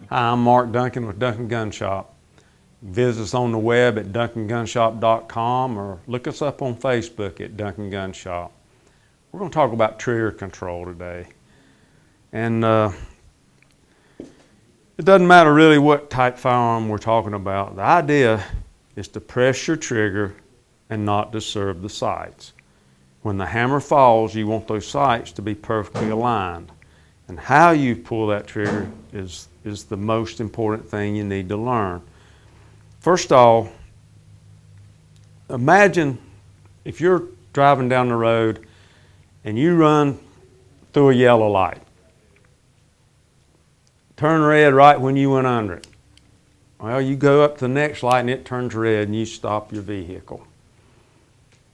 Hi, I'm Mark Duncan with Duncan Gun Shop. Visit us on the web at duncangunshop.com or look us up on Facebook at Duncan Gun Shop. We're going to talk about trigger control today. And it doesn't matter really what type firearm we're talking about. The idea is to press your trigger and not disturb the sights. When the hammer falls, you want those sights to be perfectly aligned. And how you pull that trigger is the most important thing you need to learn. First of all, imagine if you're driving down the road and you run through a yellow light. Turn red right when you went under it. Well, you go up to the next light and it turns red and you stop your vehicle.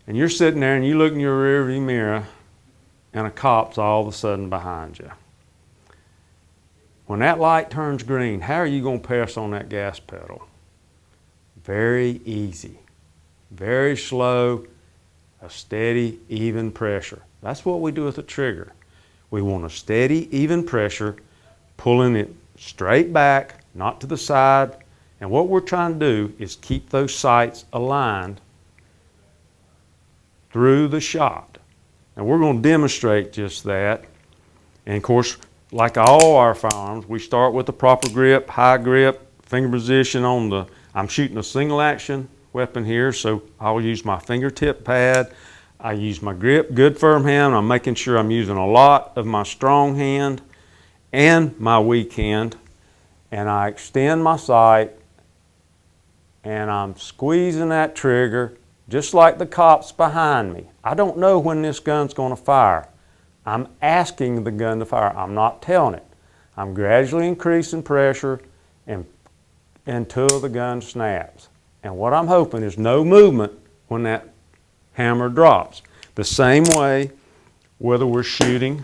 And you're sitting there and you look in your rearview mirror and a cop's all of a sudden behind you. When that light turns green, how are you going to press on that gas pedal? Very easy, very slow, a steady, even pressure. That's what we do with the trigger. We want a steady, even pressure, pulling it straight back, not to the side. And what we're trying to do is keep those sights aligned through the shot. And we're going to demonstrate just that. And of course, like all our firearms, we start with the proper grip, high grip, finger position on the, I'm shooting a single action weapon here, so I'll use my fingertip pad. I use my grip, good firm hand. I'm making sure I'm using a lot of my strong hand and my weak hand. And I extend my sight and I'm squeezing that trigger just like the cop's behind me. I don't know when this gun's going to fire. I'm asking the gun to fire. I'm not telling it. I'm gradually increasing pressure until the gun snaps. And what I'm hoping is no movement when that hammer drops. The same way whether we're shooting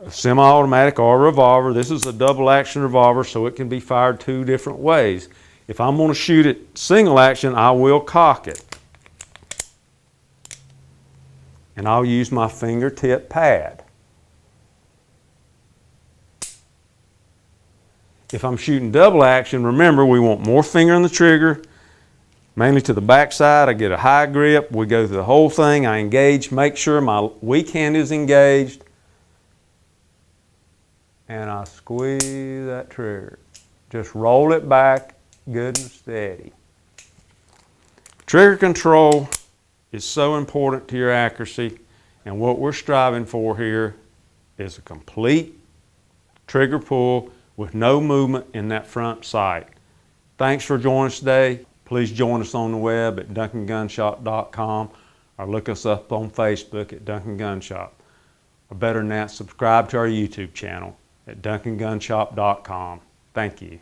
a semi-automatic or a revolver. This is a double action revolver, so it can be fired two different ways. If I'm going to shoot it single action, I will cock it. And I'll use my fingertip pad. If I'm shooting double action, remember we want more finger on the trigger, mainly to the back side. I get a high grip, we go through the whole thing, I engage, make sure my weak hand is engaged, and I squeeze that trigger. Just roll it back good and steady. Trigger control is so important to your accuracy, and what we're striving for here is a complete trigger pull with no movement in that front sight. Thanks for joining us today. Please join us on the web at duncangunshop.com or look us up on Facebook at Duncan Gun Shop. Or better than that, subscribe to our YouTube channel at duncangunshop.com. Thank you.